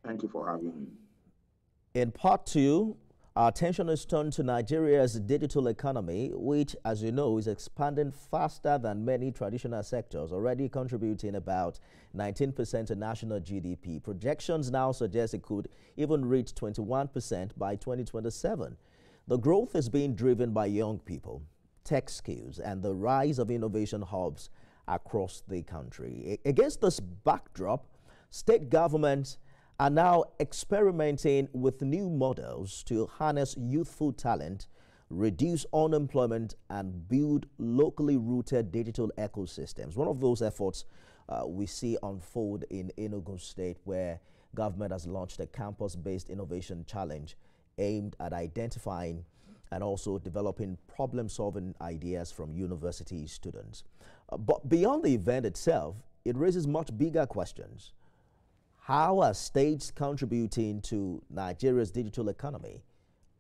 Thank you for having me. In part two, our attention is turned to Nigeria's digital economy, which, as you know, is expanding faster than many traditional sectors, already contributing about 19% to national GDP. Projections now suggest it could even reach 21% by 2027. The growth is being driven by young people, tech skills, and the rise of innovation hubs across the country. Against this backdrop, state governments are now experimenting with new models to harness youthful talent, reduce unemployment, and build locally rooted digital ecosystems. One of those efforts we see unfold in Enugu State, where government has launched a campus-based innovation challenge aimed at identifying and also developing problem-solving ideas from university students. But beyond the event itself, it raises much bigger questions. How are states contributing to Nigeria's digital economy?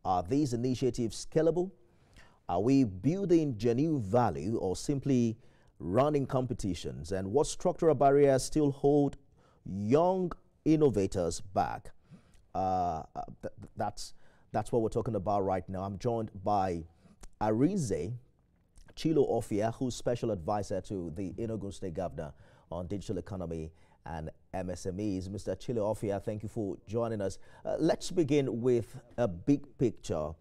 Are these initiatives scalable? Are we building genuine value or simply running competitions? And what structural barriers still hold young innovators back? That's what we're talking about right now. I'm joined by Arinze Chilo Ofia, who's special advisor to the Enugu State Governor on digital economy and MSMEs. Mr. Chilo Ofia, thank you for joining us. Let's begin with a big picture.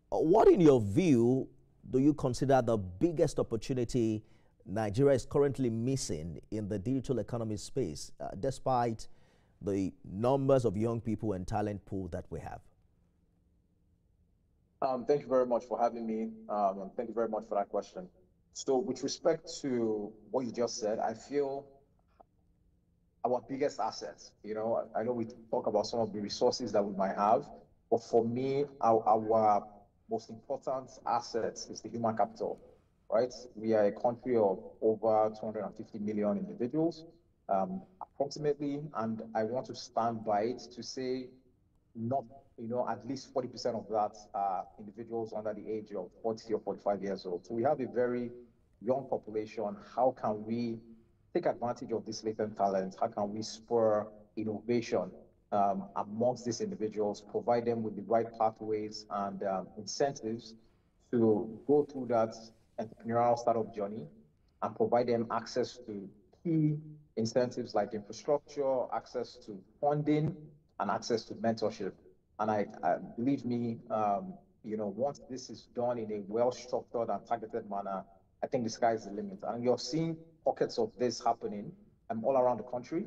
What, in your view, do you consider the biggest opportunity Nigeria is currently missing in the digital economy space, despite the numbers of young people and talent pool that we have? Thank you very much for having me, and thank you very much for that question. So with respect to what you just said, I feel our biggest assets, I know we talk about some of the resources that we might have, but for me, our most important assets is the human capital, right? We are a country of over 250 million individuals, approximately, and I want to stand by it to say not, at least 40% of that are individuals under the age of 40 or 45 years old. So we have a very young population. How can we take advantage of this latent talent? How can we spur innovation amongst these individuals, provide them with the right pathways and incentives to go through that entrepreneurial startup journey and provide them access to key incentives like infrastructure, access to funding, and access to mentorship. And I believe me, once this is done in a well-structured and targeted manner, I think the sky is the limit. And you're seeing pockets of this happening all around the country.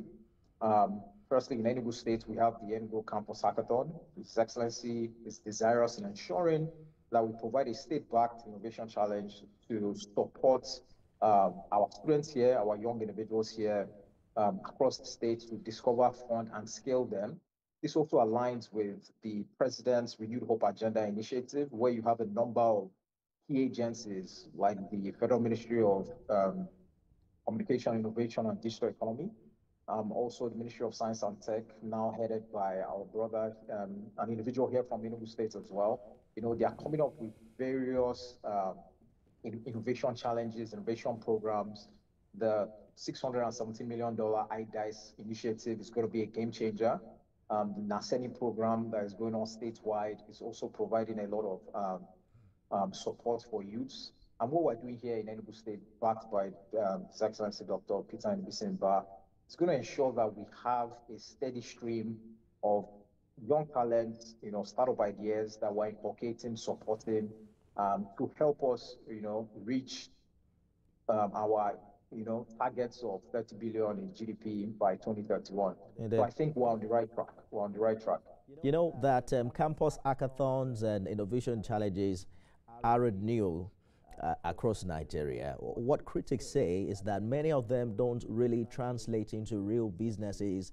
Firstly, in Enugu State, we have the Enugu Campus Hackathon. His Excellency is desirous in ensuring that we provide a state-backed innovation challenge to support our students here, our young individuals here across the state to discover, fund, and scale them. This also aligns with the President's Renewed Hope Agenda initiative, where you have a number of key agencies like the Federal Ministry of Communication, Innovation, and Digital Economy, also the Ministry of Science and Tech, now headed by our brother, an individual here from Enugu State as well. They are coming up with various innovation challenges, innovation programs. The $670 million iDice initiative is going to be a game changer. The NASENI program that is going on statewide is also providing a lot of support for youths. And what we're doing here in Enugu State, backed by His Excellency Dr. Peter Nbisimba, is going to ensure that we have a steady stream of young talents, startup ideas that we're inculcating, supporting, to help us, reach our targets of 30 billion in GDP by 2031. So I think we're on the right track. We're on the right track. You know that campus hackathons and innovation challenges aren't new across Nigeria. What critics say is that many of them don't really translate into real businesses,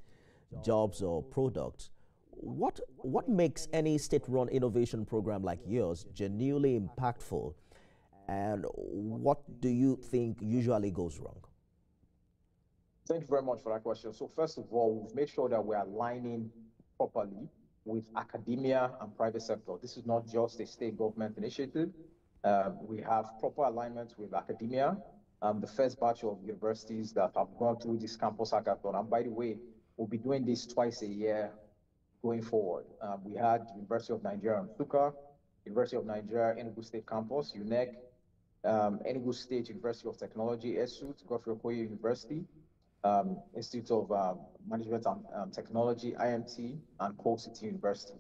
jobs, or products. What makes any state-run innovation program like yours genuinely impactful? And what do you think usually goes wrong? Thank you very much for that question. So first of all, we've made sure that we're aligning properly with academia and private sector. This is not just a state government initiative. We have proper alignment with academia. The first batch of universities that have gone through this campus hackathon, and by the way, we'll be doing this twice a year going forward. We had University of Nigeria Nsukka, University of Nigeria Enugu State Campus, UNEC, Enugu State University of Technology, ESUT, Godfrey Okoye University, Institute of Management and Technology, IMT, and Coal City University.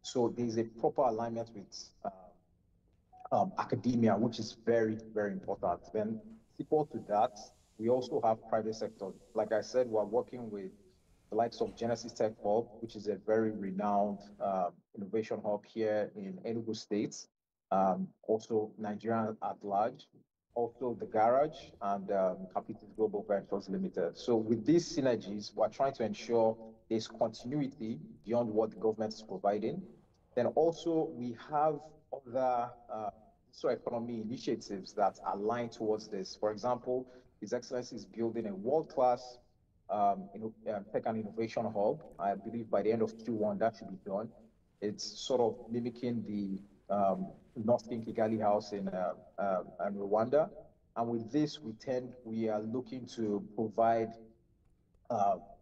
So there's a proper alignment with academia, which is very, very important. Then equal to that, we also have private sector. Like I said, we're working with the likes of Genesis Tech Hub, which is a very renowned innovation hub here in Enugu State, also Nigeria at large, also the Garage and Capital Global Ventures Limited. So with these synergies, we're trying to ensure there's continuity beyond what the government is providing. Then also we have other economy initiatives that align towards this. For example, His Excellency is building a world-class tech and innovation hub. I believe by the end of Q1 that should be done. It's sort of mimicking the North King Kigali House in Rwanda. And with this, we are looking to provide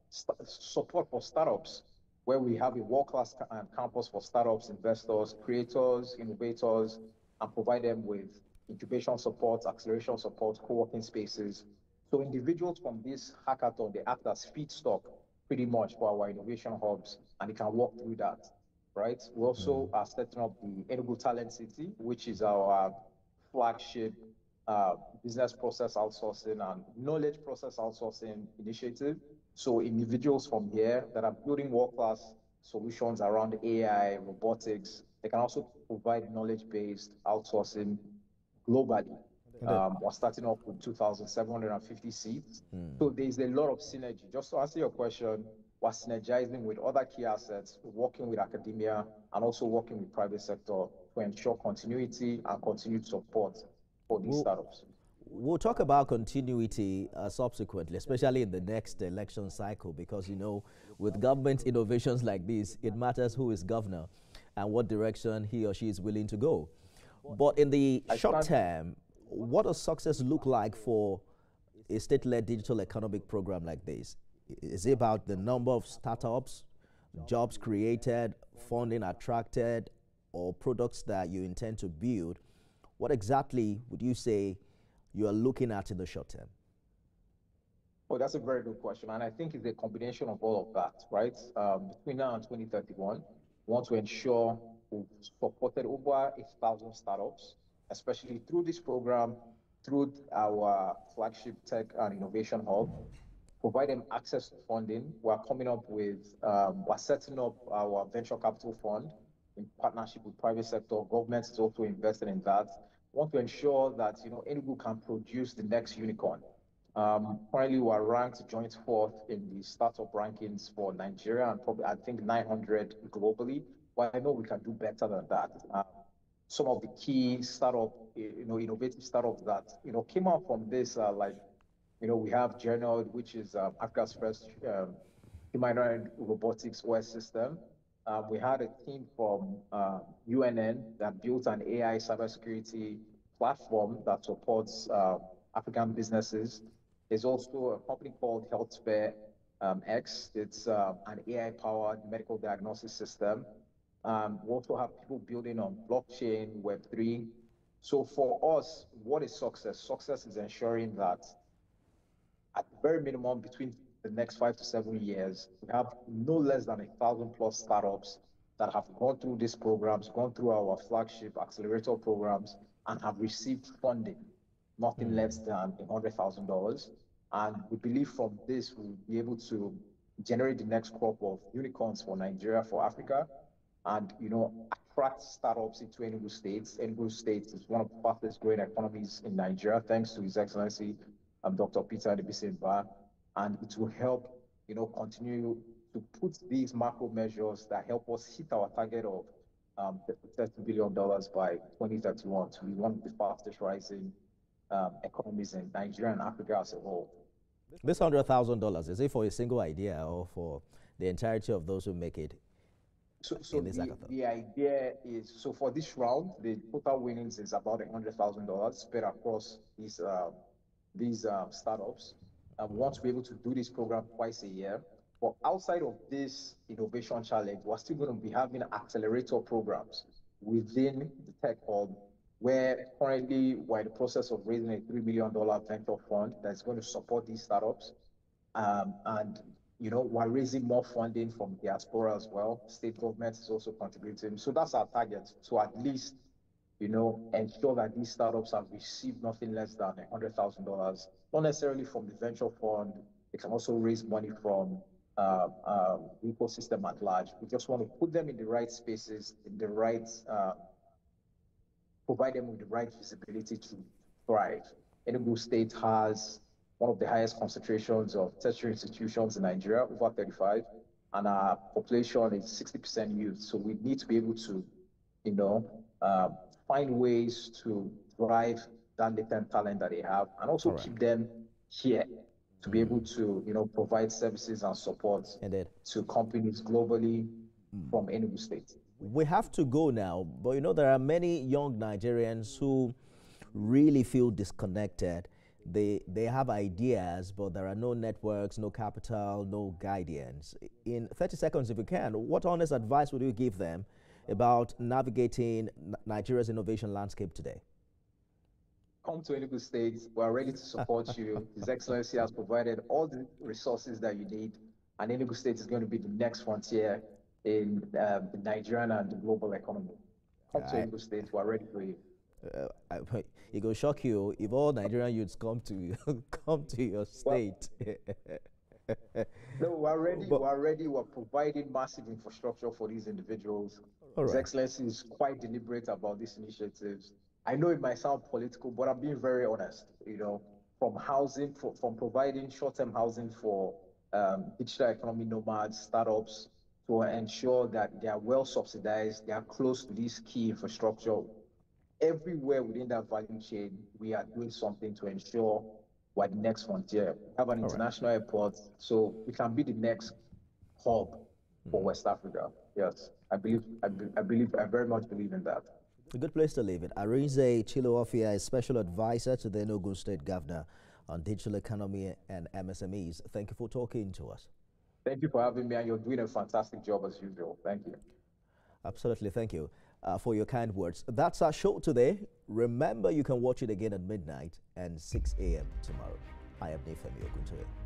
support for startups, where we have a world-class campus for startups, investors, creators, innovators, and provide them with incubation support, acceleration support, co-working spaces. So individuals from this hackathon, they act as feedstock pretty much for our innovation hubs, and they can walk through that, right? We also are setting up the Enugu Talent City, which is our flagship business process outsourcing and knowledge process outsourcing initiative. So individuals from here that are building world-class solutions around AI, robotics, they can also provide knowledge-based outsourcing globally. We're starting off with 2,750 seats. So there's a lot of synergy. Just to answer your question, we're synergizing with other key assets, working with academia, and also working with private sector to ensure continuity and continued support for these startups. We'll talk about continuity subsequently, especially in the next election cycle, because, you know, with government innovations like this, it matters who is governor and what direction he or she is willing to go. But in the short term, what does success look like for a state-led digital economic program like this? Is it about the number of startups, jobs created, funding attracted, or products that you intend to build? What exactly would you say you are looking at in the short term? Oh, that's a very good question. And I think it's a combination of all of that, right? Between now and 2031, we want to ensure we've supported over 1,000 startups, especially through this program, through our flagship tech and innovation hub, provide them access to funding. We're coming up with, we're setting up our venture capital fund in partnership with private sector. Government is also invested in that. We want to ensure that, you know, Enugu can produce the next unicorn. Currently, we are ranked joint fourth in the startup rankings for Nigeria and probably, I think, 900 globally. But I know we can do better than that. Some of the key startup, you know, innovative startups that, you know, came out from this, like, you know, we have Journal, which is Africa's first humanoid robotics OS system. We had a team from UNN that built an AI cybersecurity platform that supports African businesses. There's also a company called HealthSpare X. It's an AI-powered medical diagnosis system. We also have people building on blockchain, Web3. So for us, what is success? Success is ensuring that at the very minimum, between the next 5 to 7 years, we have no less than 1,000+ startups that have gone through these programs, gone through our flagship accelerator programs, and have received funding, nothing less than $100,000. And we believe from this, we'll be able to generate the next crop of unicorns for Nigeria, for Africa, and, you know, attract startups into Enugu State. Enugu State is one of the fastest growing economies in Nigeria, thanks to His Excellency Dr. Peter Adebisi-Mba, and it will help, you know, continue to put these macro measures that help us hit our target of $30 billion by 2031 to be one of the fastest rising economies in Nigeria and Africa as a whole. This $100,000, is it for a single idea or for the entirety of those who make it? So the idea is, so for this round, the total winnings is about $100,000 spread across these startups. We want to be able to do this program twice a year. But outside of this innovation challenge, we're still going to be having accelerator programs within the tech hub, where currently we're in the process of raising a $3 million venture fund that's going to support these startups. And we're raising more funding from diaspora as well. State government is also contributing. So that's our target, to at least, ensure that these startups have received nothing less than $100,000, not necessarily from the venture fund. They can also raise money from the ecosystem at large. We just want to put them in the right spaces, in the right, provide them with the right visibility to thrive. Enugu State has one of the highest concentrations of tertiary institutions in Nigeria, over 35, and our population is 60% youth. So we need to be able to, you know, find ways to drive that latent talent that they have, and also keep them here to be able to, provide services and support to companies globally from Enugu State. We have to go now, but there are many young Nigerians who really feel disconnected. They have ideas, but there are no networks, no capital, no guidance. In 30 seconds, if you can, what honest advice would you give them about navigating Nigeria's innovation landscape today? Come to Enugu State. We're ready to support you. His Excellency has provided all the resources that you need, and Enugu State is going to be the next frontier in the Nigerian and the global economy. Come to Enugu State. We're ready for you. It will shock you if all Nigerian youths come to come to your state. No, we're ready. We're ready. We're providing massive infrastructure for these individuals. His Excellency is quite deliberate about these initiatives. I know it might sound political, but I'm being very honest. From housing, from providing short-term housing for digital economy nomads, startups, to ensure that they are well subsidized, they are close to these key infrastructure. Everywhere within that value chain, we are doing something to ensure we're the next frontier. We have an international airport, so we can be the next hub for West Africa. Yes, I very much believe in that. A good place to live in. Arinze Chiloofia is Special Advisor to the Enugu State Governor on Digital Economy and MSMEs. Thank you for talking to us. Thank you for having me, and you're doing a fantastic job as usual. Thank you. Absolutely, thank you for your kind words. That's our show today. Remember, you can watch it again at midnight and 6 a.m. tomorrow. I am Nefemi Oguntoye.